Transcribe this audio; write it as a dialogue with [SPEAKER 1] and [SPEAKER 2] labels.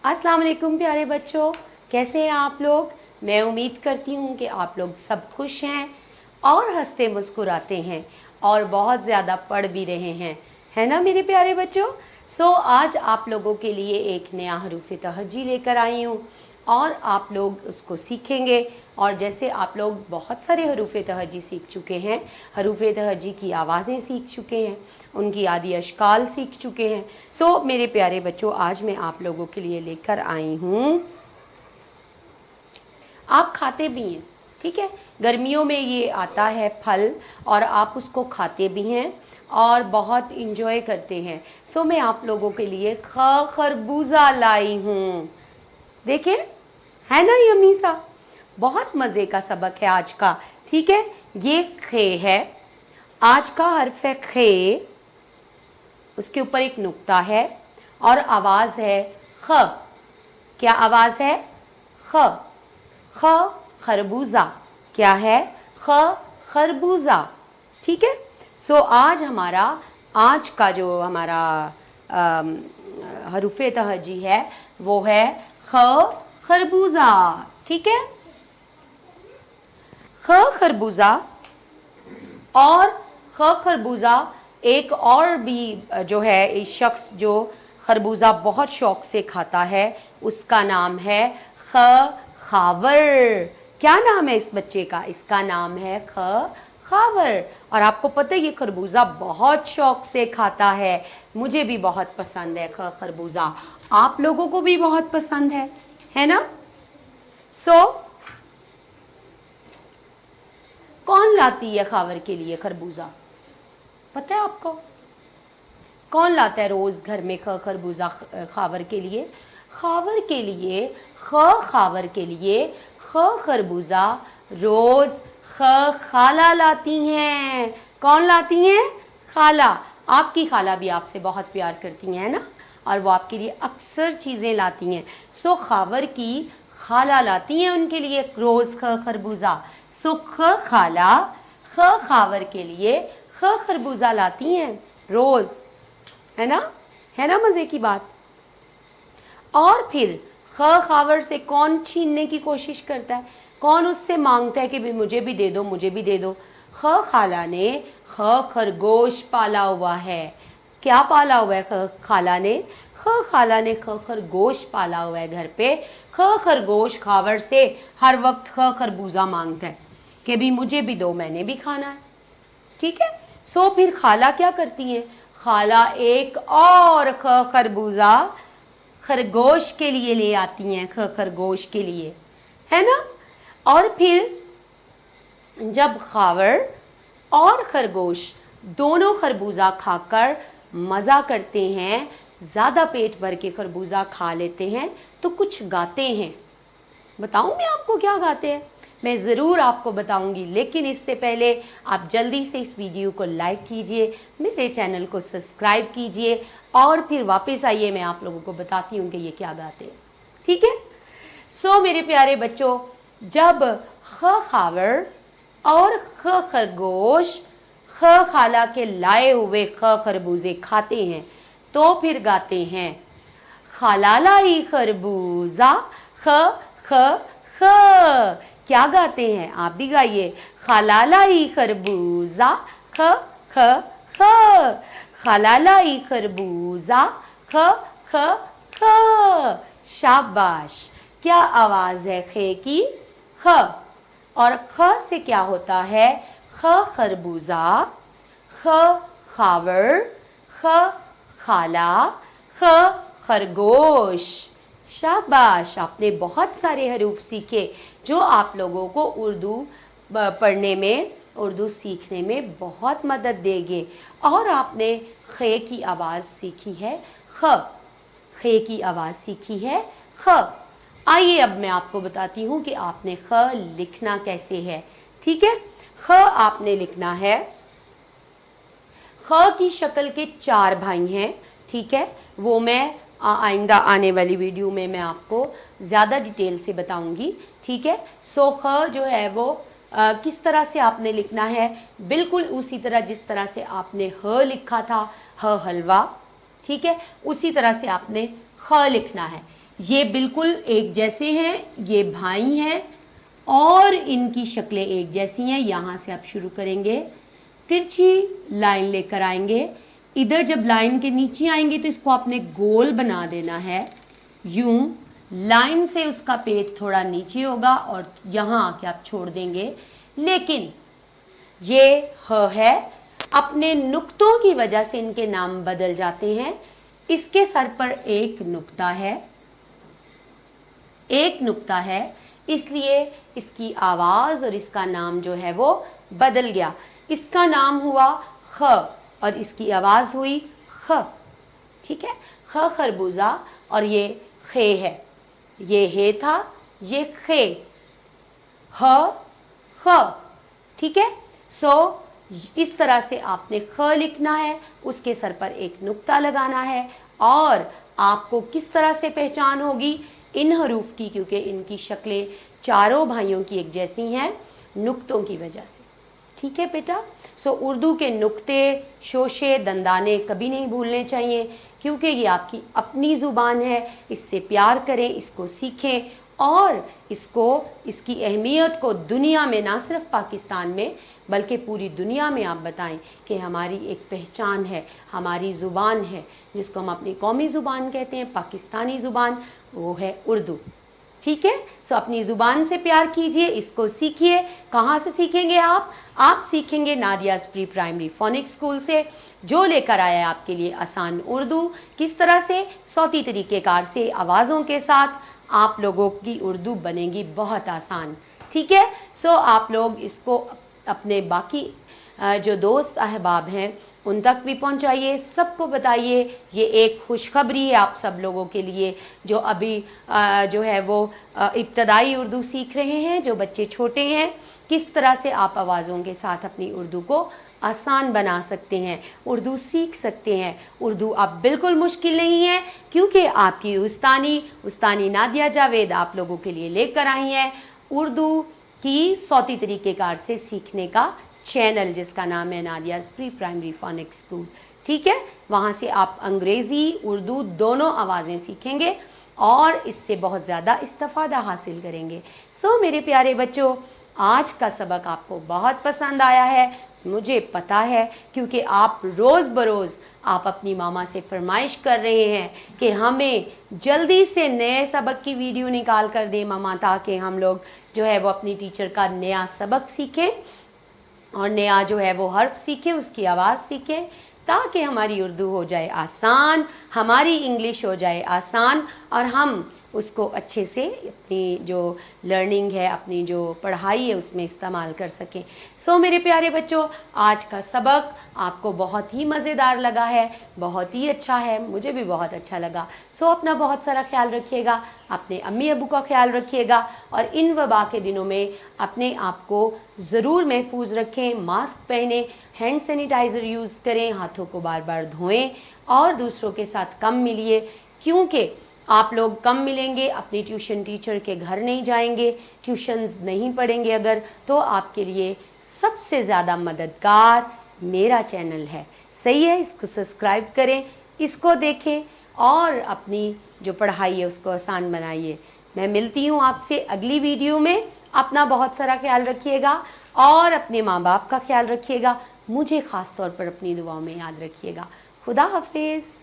[SPEAKER 1] अस्सलाम वालेकुम प्यारे बच्चों, कैसे हैं आप लोग। मैं उम्मीद करती हूँ कि आप लोग सब खुश हैं और हंसते मुस्कुराते हैं और बहुत ज़्यादा पढ़ भी रहे हैं, है ना मेरे प्यारे बच्चों। आज आप लोगों के लिए एक नया हरूफ तहज्जी लेकर आई हूँ और आप लोग उसको सीखेंगे। और जैसे आप लोग बहुत सारे हरूफ तहज्जी सीख चुके हैं, हरूफ तहज्जी की आवाज़ें सीख चुके हैं, उनकी आदि अशकाल सीख चुके हैं। मेरे प्यारे बच्चों, आज मैं आप लोगों के लिए लेकर आई हूँ, आप खाते भी हैं, ठीक है। गर्मियों में ये आता है फल और आप उसको खाते भी हैं और बहुत इंजॉय करते हैं। मैं आप लोगों के लिए खरबूजा लाई हूँ। देखें, है ना यम्मी सा, बहुत मज़े का सबक है आज का, ठीक है। ये खे है, आज का हर्फ है खे, उसके ऊपर एक नुक्ता है और आवाज़ है ख। क्या आवाज़ है? ख। ख खरबूजा, क्या है? ख खरबूजा, ठीक है। आज का जो हमारा हरूफ तहज्जी है वो है ख खरबूजा, ठीक है। ख खरबूजा और ख खरबूजा एक और भी जो है, एक शख्स जो खरबूजा बहुत शौक से खाता है उसका नाम है खावर। क्या नाम है इस बच्चे का? इसका नाम है खावर। और आपको पता है ये खरबूजा बहुत शौक से खाता है, मुझे भी बहुत पसंद है खरबूजा, आप लोगों को भी बहुत पसंद है ना। कौन लाती है खावर के लिए खरबूजा? पता है आपको कौन लाता है रोज घर में खरबूजा खावर के लिए? खावर के लिए खावर के लिए खरबूजा रोज खाला लाती हैं। कौन लाती हैं? खाला। आपकी खाला भी आपसे बहुत प्यार करती हैं ना, और वो आपके लिए अक्सर चीज़ें लाती हैं। खावर की खाला लाती हैं उनके लिए रोज खरबूजा। खाला खावर के लिए खरबूजा लाती हैं रोज, है ना मज़े की बात। और फिर खावर से कौन छीनने की कोशिश करता है? कौन उससे मांगता है कि भी मुझे भी दे दो, मुझे भी दे दो? खाला ने खरगोश पाला हुआ है। क्या पाला हुआ है खाला ने? खाला ने खरगोश पाला हुआ है घर पे। खरगोश खावर से हर वक्त खरबूजा मांगता है कि भी मुझे भी दो, मैंने भी खाना है, ठीक है। फिर खाला क्या करती है? खाला एक और खरबूजा खरगोश के लिए ले आती हैं, खरगोश के लिए, है ना। और फिर जब खावर और खरगोश दोनों खरबूजा खाकर मज़ा करते हैं, ज़्यादा पेट भर के खरबूजा खा लेते हैं, तो कुछ गाते हैं। बताऊं मैं आपको क्या गाते हैं? मैं ज़रूर आपको बताऊंगी, लेकिन इससे पहले आप जल्दी से इस वीडियो को लाइक कीजिए, मेरे चैनल को सब्सक्राइब कीजिए और फिर वापस आइए, मैं आप लोगों को बताती हूँ कि ये क्या गाते हैं, ठीक है। मेरे प्यारे बच्चों, जब खावर और खरगोश खाला के लाए हुए खरबूजे खाते हैं तो फिर गाते हैं खाला लाई खरबूजा ख। क्या गाते हैं? आप भी गाइए, खाला लाई खरबूजा ख। खाला लाई खरबूजा ख। शाबाश। क्या आवाज़ है खे की? ख। और ख से क्या होता है? खरबूजा, खावर, खाला, खरगोश। शाबाश, आपने बहुत सारे हरूफ सीखे जो आप लोगों को उर्दू पढ़ने में, उर्दू सीखने में बहुत मदद देंगे। और आपने खे की आवाज़ सीखी है ख, खे की आवाज़ सीखी है ख। आइए अब मैं आपको बताती हूँ कि आपने ख लिखना कैसे है, ठीक है। ख आपने लिखना है, ख की शक्ल के 4 भाई हैं, ठीक है। वो मैं आइंदा आने वाली वीडियो में मैं आपको ज़्यादा डिटेल से बताऊंगी, ठीक है। ख जो है वो किस तरह से आपने लिखना है? बिल्कुल उसी तरह जिस तरह से आपने ह लिखा था, ह हलवा, ठीक है, उसी तरह से आपने ख लिखना है। ये बिल्कुल एक जैसे हैं, ये भाई हैं और इनकी शक्लें एक जैसी हैं। यहाँ से आप शुरू करेंगे, तिरछी लाइन लेकर आएंगे, इधर जब लाइन के नीचे आएंगे तो इसको आपने गोल बना देना है, यूं लाइन से उसका पेट थोड़ा नीचे होगा और यहाँ आके आप छोड़ देंगे। लेकिन ये ह है, अपने नुक्तों की वजह से इनके नाम बदल जाते हैं। इसके सर पर एक नुक्ता है, एक नुक्ता है, इसलिए इसकी आवाज़ और इसका नाम जो है वो बदल गया। इसका नाम हुआ ख और इसकी आवाज़ हुई ख। ठीक है, ख खरबूजा और ये खे है, ये हे था, ये खे, ह ख। ठीक है, सो इस तरह से आपने ख लिखना है, उसके सर पर एक नुक्ता लगाना है और आपको किस तरह से पहचान होगी इन हरूफ की, क्योंकि इनकी शक्लें चारों भाइयों की एक जैसी हैं नुक्तों की वजह से। ठीक है बेटा, सो उर्दू के नुक्ते, शोशे, दंदाने कभी नहीं भूलने चाहिए, क्योंकि ये आपकी अपनी ज़ुबान है। इससे प्यार करें, इसको सीखें और इसको, इसकी अहमियत को दुनिया में, ना सिर्फ पाकिस्तान में बल्कि पूरी दुनिया में आप बताएं कि हमारी एक पहचान है, हमारी ज़ुबान है, जिसको हम अपनी कौमी ज़ुबान कहते हैं, पाकिस्तानी ज़ुबान, वो है उर्दू। ठीक है, सो अपनी ज़ुबान से प्यार कीजिए, इसको सीखिए। कहाँ से सीखेंगे आप सीखेंगे नादियाज़ प्री प्राइमरी फोनिक्स स्कूल से, जो लेकर आया है आपके लिए आसान उर्दू। किस तरह से, सौती तरीक़ेकार से, आवाज़ों के साथ आप लोगों की उर्दू बनेगी बहुत आसान। ठीक है, सो आप लोग इसको अपने बाकी जो दोस्त अहबाब हैं उन तक भी पहुंचाइए, सबको बताइए। ये एक खुशखबरी है आप सब लोगों के लिए जो अभी जो है वो इब्तदाई उर्दू सीख रहे हैं, जो बच्चे छोटे हैं, किस तरह से आप आवाज़ों के साथ अपनी उर्दू को आसान बना सकते हैं, उर्दू सीख सकते हैं। उर्दू अब बिल्कुल मुश्किल नहीं है, क्योंकि आपकी उस्तानी नादिया जावेद आप लोगों के लिए लेकर आई हैं उर्दू की सौती तरीक़ेकार से सीखने का चैनल, जिसका नाम है नादियाज़ प्री प्राइमरी फोनिक्स स्कूल। ठीक है, वहाँ से आप अंग्रेज़ी उर्दू दोनों आवाज़ें सीखेंगे और इससे बहुत ज़्यादा इस्तिफ़ादा हासिल करेंगे। सो मेरे प्यारे बच्चों, आज का सबक आपको बहुत पसंद आया है, मुझे पता है, क्योंकि आप रोज़ बरोज़ आप अपनी मामा से फरमाइश कर रहे हैं कि हमें जल्दी से नए सबक की वीडियो निकाल कर दें मामा, ताकि हम लोग जो है वो अपनी टीचर का नया सबक सीखें और नया जो है वो हर्फ सीखें, उसकी आवाज़ सीखें, ताकि हमारी उर्दू हो जाए आसान, हमारी इंग्लिश हो जाए आसान और हम उसको अच्छे से अपनी जो लर्निंग है, अपनी जो पढ़ाई है, उसमें इस्तेमाल कर सकें। सो मेरे प्यारे बच्चों, आज का सबक आपको बहुत ही मज़ेदार लगा है, बहुत ही अच्छा है, मुझे भी बहुत अच्छा लगा। सो अपना बहुत सारा ख्याल रखिएगा, अपने अम्मी अबू का ख्याल रखिएगा और इन वबा के दिनों में अपने आप को ज़रूर महफूज रखें, मास्क पहने, हैंड सैनिटाइज़र यूज़ करें, हाथों को बार बार धोएं और दूसरों के साथ कम मिलिए, क्योंकि आप लोग कम मिलेंगे, अपनी ट्यूशन टीचर के घर नहीं जाएंगे, ट्यूशन्स नहीं पढ़ेंगे अगर, तो आपके लिए सबसे ज़्यादा मददगार मेरा चैनल है। सही है, इसको सब्सक्राइब करें, इसको देखें और अपनी जो पढ़ाई है उसको आसान बनाइए। मैं मिलती हूँ आपसे अगली वीडियो में। अपना बहुत सारा ख्याल रखिएगा और अपने माँ बाप का ख्याल रखिएगा। मुझे ख़ास तौर पर अपनी दुआओं में याद रखिएगा। खुदा हाफिज़।